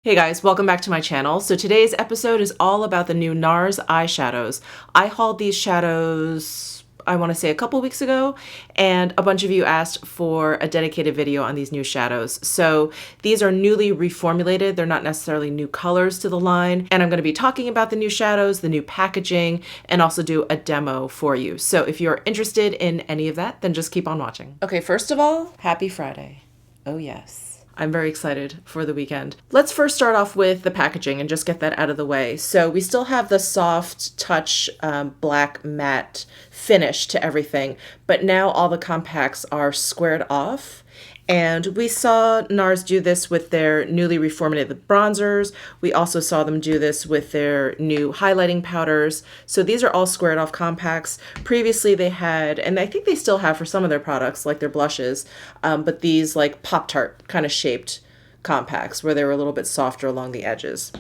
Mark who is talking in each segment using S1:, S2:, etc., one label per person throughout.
S1: Hey guys, welcome back to my channel. So today's episode is all about the new NARS eyeshadows. I hauled these shadows, I want to say a couple weeks ago, and a bunch of you asked for a dedicated video on these new shadows. So these are newly reformulated. They're not necessarily new colors to the line. And I'm going to be talking about the new shadows, the new packaging, and also do a demo for you. So if you're interested in any of that, then just keep on watching. Okay, first of all, happy Friday. Oh yes. I'm very excited for the weekend. Let's first start off with the packaging and just get that out of the way. So we still have the soft touch black matte finish to everything, but now all the compacts are squared off. And we saw NARS do this with their newly reformulated bronzers. We also saw them do this with their new highlighting powders. So these are all squared off compacts. Previously they had, and I think they still have for some of their products, like their blushes, but these like Pop-Tart kind of shaped compacts where they were a little bit softer along the edges.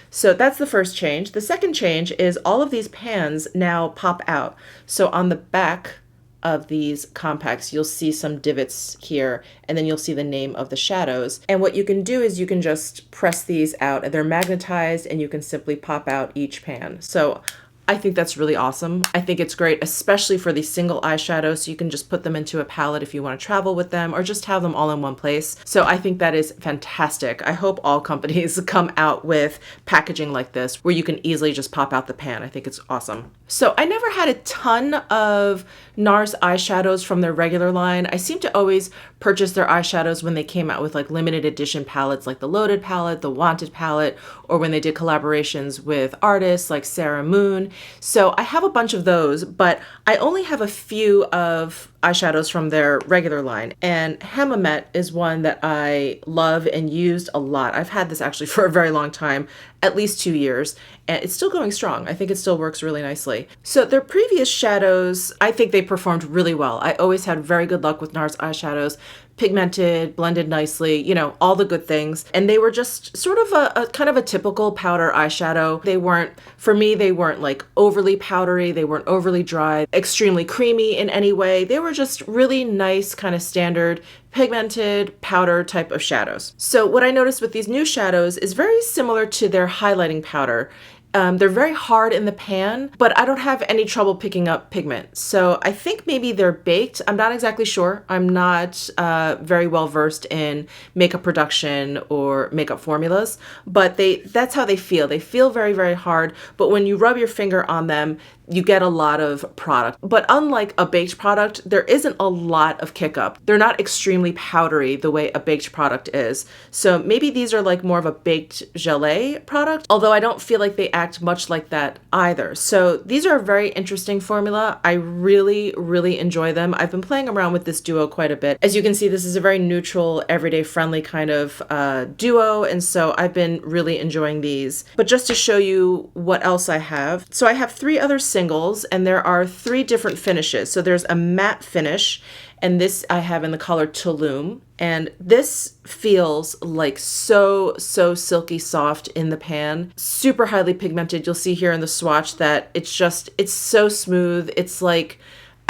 S1: So that's the first change. The second change is all of these pans now pop out. So on the back of these compacts, you'll see some divots here, and then you'll see the name of the shadows. And what you can do is you can just press these out, and they're magnetized, and you can simply pop out each pan. So I think that's really awesome. I think it's great, especially for these single eyeshadows. So you can just put them into a palette if you want to travel with them or just have them all in one place. So I think that is fantastic. I hope all companies come out with packaging like this where you can easily just pop out the pan. I think it's awesome. So I never had a ton of NARS eyeshadows from their regular line. I seem to always purchase their eyeshadows when they came out with like limited edition palettes like the Loaded palette, the Wanted palette, or when they did collaborations with artists like Sarah Moon. So I have a bunch of those, but I only have a few of eyeshadows from their regular line. And Hammamet is one that I love and used a lot. I've had this actually for a very long time, at least 2 years, and it's still going strong. I think it still works really nicely. So their previous shadows, I think they performed really well. I always had very good luck with NARS eyeshadows. Pigmented, blended nicely, you know, all the good things. And they were just sort of a kind of a typical powder eyeshadow. They weren't, for me, they weren't like overly powdery. They weren't overly dry, extremely creamy in any way. They were just really nice, kind of standard pigmented powder type of shadows. So what I noticed with these new shadows is very similar to their highlighting powder. They're very hard in the pan, but I don't have any trouble picking up pigment. So I think maybe they're baked. I'm not exactly sure. I'm not very well versed in makeup production or makeup formulas, but that's how they feel. They feel very, very hard, but when you rub your finger on them, you get a lot of product. But unlike a baked product, there isn't a lot of kick up. They're not extremely powdery the way a baked product is. So maybe these are like more of a baked gelée product, although I don't feel like they act much like that either. So these are a very interesting formula. I really, really enjoy them. I've been playing around with this duo quite a bit. As you can see, this is a very neutral, everyday friendly kind of duo. And so I've been really enjoying these. But just to show you what else I have. So I have 3 other singles, and there are 3 different finishes. So there's a matte finish, and this I have in the color Tulum. And this feels like so silky soft in the pan, super highly pigmented. You'll see here in the swatch that it's so smooth. It's like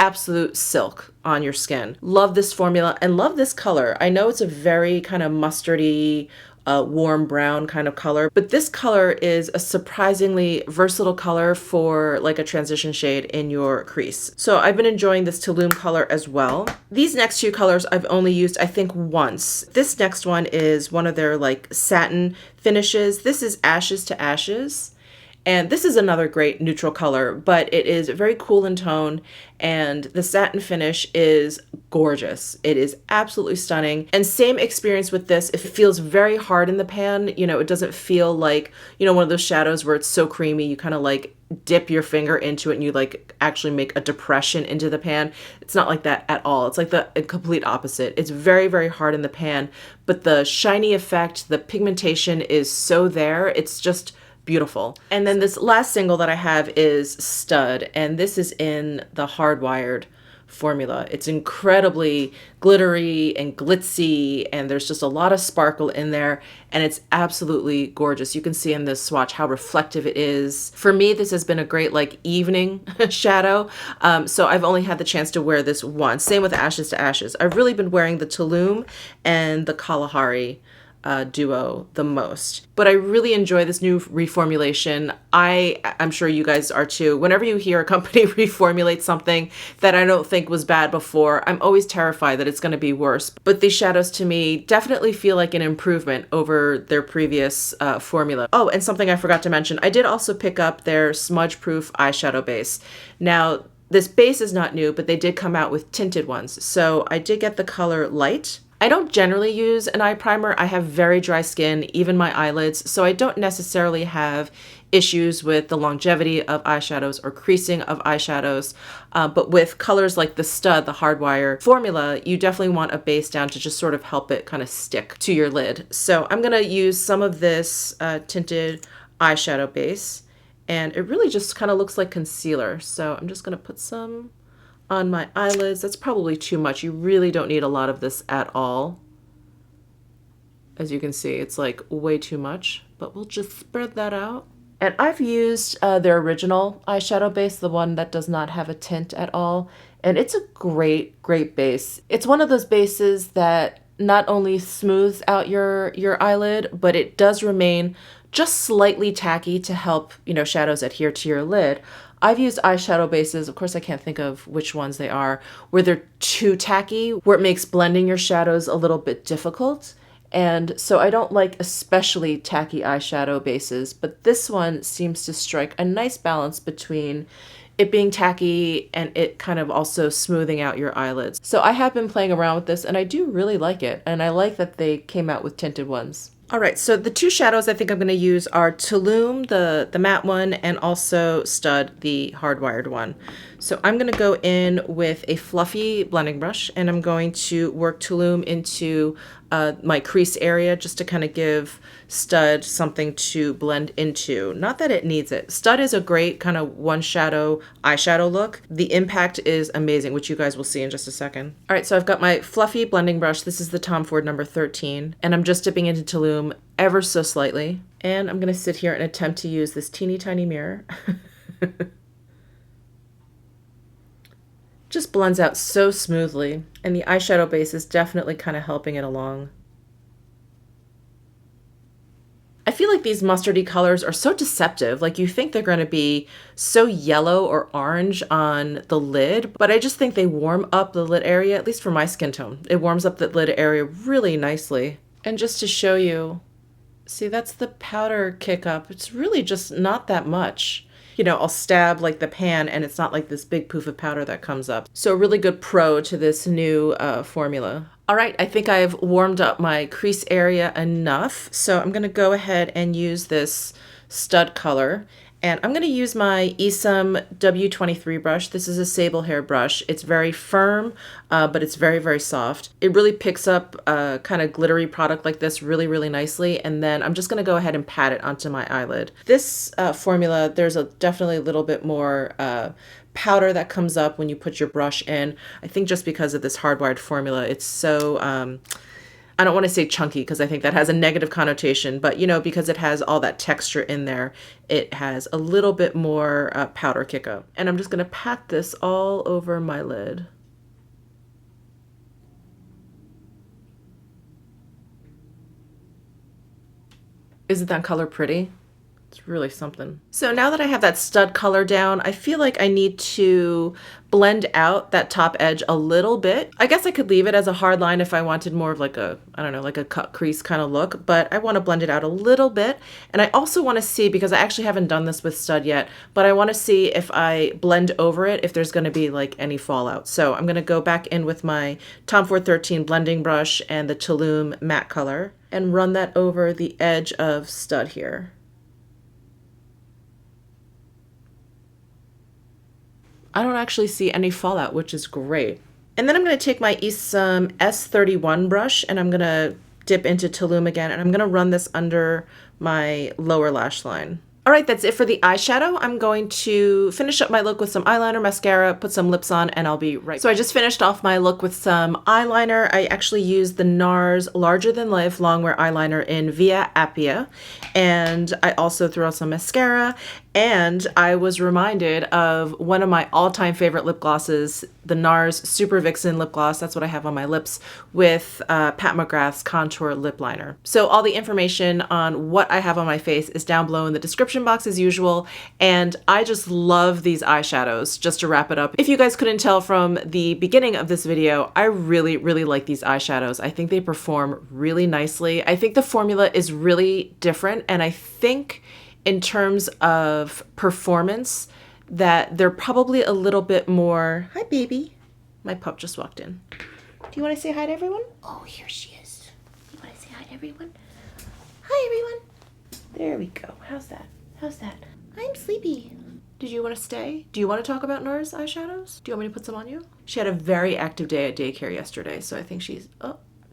S1: absolute silk on your skin. Love this formula and love this color. I know it's a very kind of mustardy, warm brown kind of color, but this color is a surprisingly versatile color for like a transition shade in your crease. So I've been enjoying this Tulum color as well. These next 2 colors I've only used, I think, once. This next one is one of their like satin finishes. This is Ashes to Ashes. And this is another great neutral color, but it is very cool in tone, and the satin finish is gorgeous. It is absolutely stunning. And same experience with this. It feels very hard in the pan. You know, it doesn't feel like, you know, one of those shadows where it's so creamy, you kind of like dip your finger into it and you like actually make a depression into the pan. It's not like that at all. It's like the complete opposite. It's very, very hard in the pan, but the shiny effect, the pigmentation is so there. It's just beautiful. And then this last single that I have is Stud, and this is in the Hardwired formula. It's incredibly glittery and glitzy, and there's just a lot of sparkle in there, and it's absolutely gorgeous. You can see in this swatch how reflective it is. For me, this has been a great like evening shadow, so I've only had the chance to wear this once. Same with Ashes to Ashes. I've really been wearing the Tulum and the Kalahari Duo the most. But I really enjoy this new reformulation. I'm sure you guys are too. Whenever you hear a company reformulate something that I don't think was bad before, I'm always terrified that it's going to be worse. But these shadows to me definitely feel like an improvement over their previous formula. Oh, and something I forgot to mention, I did also pick up their smudge-proof eyeshadow base. Now, this base is not new, but they did come out with tinted ones. So I did get the color Light. I don't generally use an eye primer. I have very dry skin, even my eyelids, so I don't necessarily have issues with the longevity of eyeshadows or creasing of eyeshadows. But with colors like the Stud, the Hardwire formula, you definitely want a base down to just sort of help it kind of stick to your lid. So I'm gonna use some of this tinted eyeshadow base, and it really just kind of looks like concealer. So I'm just gonna put some on my eyelids. That's probably too much. You really don't need a lot of this at all. As you can see, it's like way too much, but we'll just spread that out. And I've used their original eyeshadow base, the one that does not have a tint at all. And it's a great, great base. It's one of those bases that not only smooths out your eyelid, but it does remain just slightly tacky to help, shadows adhere to your lid. I've used eyeshadow bases, of course I can't think of which ones they are, where they're too tacky, where it makes blending your shadows a little bit difficult. And so I don't like especially tacky eyeshadow bases, but this one seems to strike a nice balance between it being tacky and it kind of also smoothing out your eyelids. So I have been playing around with this and I do really like it. And I like that they came out with tinted ones. All right, so the two shadows I think I'm going to use are Tulum, the matte one, and also Stud, the hardwired one. So I'm going to go in with a fluffy blending brush, and I'm going to work Tulum into my crease area just to kind of give Stud something to blend into. Not that it needs it. Stud is a great kind of one shadow eyeshadow look. The impact is amazing, which you guys will see in just a second. All right, so I've got my fluffy blending brush. This is the Tom Ford number 13, and I'm just dipping into Tulum ever so slightly. And I'm going to sit here and attempt to use this teeny tiny mirror. Just blends out so smoothly, and the eyeshadow base is definitely kind of helping it along. I feel like these mustardy colors are so deceptive. Like you think they're going to be so yellow or orange on the lid, but I just think they warm up the lid area, at least for my skin tone. It warms up the lid area really nicely. And just to show you, see, that's the powder kick up. It's really just not that much. I'll stab like the pan and it's not like this big poof of powder that comes up. So a really good pro to this new formula. All right, I think I've warmed up my crease area enough. So I'm gonna go ahead and use this Stud color. And I'm gonna use my Esam W23 brush. This is a sable hair brush. It's very firm, but it's very, very soft. It really picks up a kind of glittery product like this really, really nicely. And then I'm just gonna go ahead and pat it onto my eyelid. This formula, there's definitely a little bit more powder that comes up when you put your brush in. I think just because of this hardwired formula, it's so, I don't want to say chunky because I think that has a negative connotation, but because it has all that texture in there, it has a little bit more powder kick up. And I'm just going to pat this all over my lid. Isn't that color pretty? It's really something. So now that I have that Stud color down, I feel like I need to blend out that top edge a little bit. I guess I could leave it as a hard line if I wanted more of like a, I don't know, like a cut crease kind of look, but I want to blend it out a little bit. And I also want to see, because I actually haven't done this with Stud yet, but I want to see if I blend over it, if there's going to be like any fallout. So I'm going to go back in with my Tom Ford 13 blending brush and the Tulum matte color and run that over the edge of Stud here. I don't actually see any fallout, which is great. And then I'm going to take my Esam S31 brush and I'm going to dip into Tulum again, and I'm going to run this under my lower lash line. All right, that's it for the eyeshadow. I'm going to finish up my look with some eyeliner, mascara, put some lips on, and I'll be right back. So I just finished off my look with some eyeliner. I actually used the NARS Larger Than Life Longwear Eyeliner in Via Appia. And I also threw out some mascara. And I was reminded of one of my all-time favorite lip glosses, the NARS Super Vixen lip gloss. That's what I have on my lips with Pat McGrath's Contour Lip Liner. So all the information on what I have on my face is down below in the description box as usual. And I just love these eyeshadows. Just to wrap it up, if you guys couldn't tell from the beginning of this video, I really, really like these eyeshadows. I think they perform really nicely. I think the formula is really different, and I think in terms of performance that they're probably a little bit more... Hi, baby. My pup just walked in. Do you want to say hi to everyone? Oh, here she is. You want to say hi to everyone? Hi, everyone. There we go. How's that? How's that? I'm sleepy. Did you want to stay? Do you want to talk about NARS eyeshadows? Do you want me to put some on you? She had a very active day at daycare yesterday, so I think she's,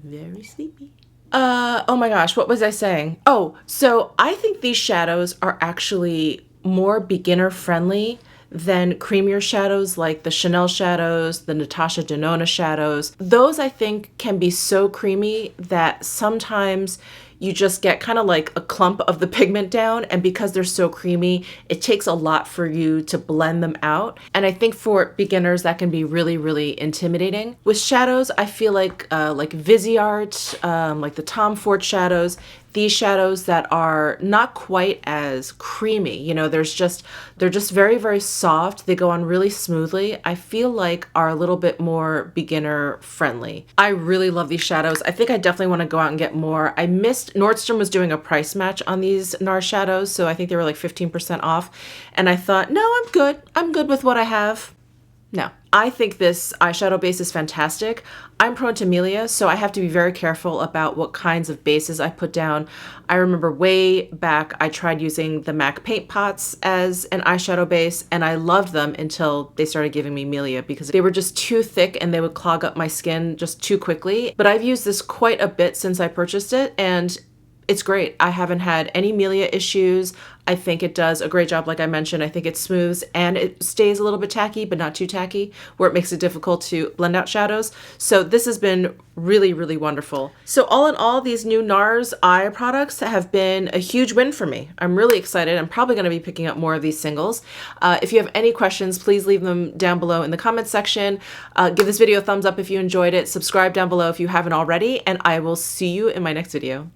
S1: very sleepy. Oh my gosh, what was I saying? Oh, so I think these shadows are actually more beginner friendly than creamier shadows like the Chanel shadows, the Natasha Denona shadows. Those I think can be so creamy that sometimes you just get kind of like a clump of the pigment down, and because they're so creamy, it takes a lot for you to blend them out. And I think for beginners that can be really, really intimidating. With shadows, I feel like Viseart, like the Tom Ford shadows, these shadows that are not quite as creamy, you know, they're just very, very soft. They go on really smoothly. I feel like are a little bit more beginner friendly. I really love these shadows. I think I definitely want to go out and get more. I missed, Nordstrom was doing a price match on these NARS shadows, so I think they were like 15% off. And I thought, no, I'm good. I'm good with what I have. No. I think this eyeshadow base is fantastic. I'm prone to melia, so I have to be very careful about what kinds of bases I put down. I remember way back I tried using the MAC paint pots as an eyeshadow base, and I loved them until they started giving me melia because they were just too thick and they would clog up my skin just too quickly. But I've used this quite a bit since I purchased it, and it's great. I haven't had any melia issues. I think it does a great job, like I mentioned. I think it smooths and it stays a little bit tacky, but not too tacky, where it makes it difficult to blend out shadows. So this has been really, really wonderful. So all in all, these new NARS eye products have been a huge win for me. I'm really excited. I'm probably going to be picking up more of these singles. If you have any questions, please leave them down below in the comments section. Give this video a thumbs up if you enjoyed it. Subscribe down below if you haven't already, and I will see you in my next video.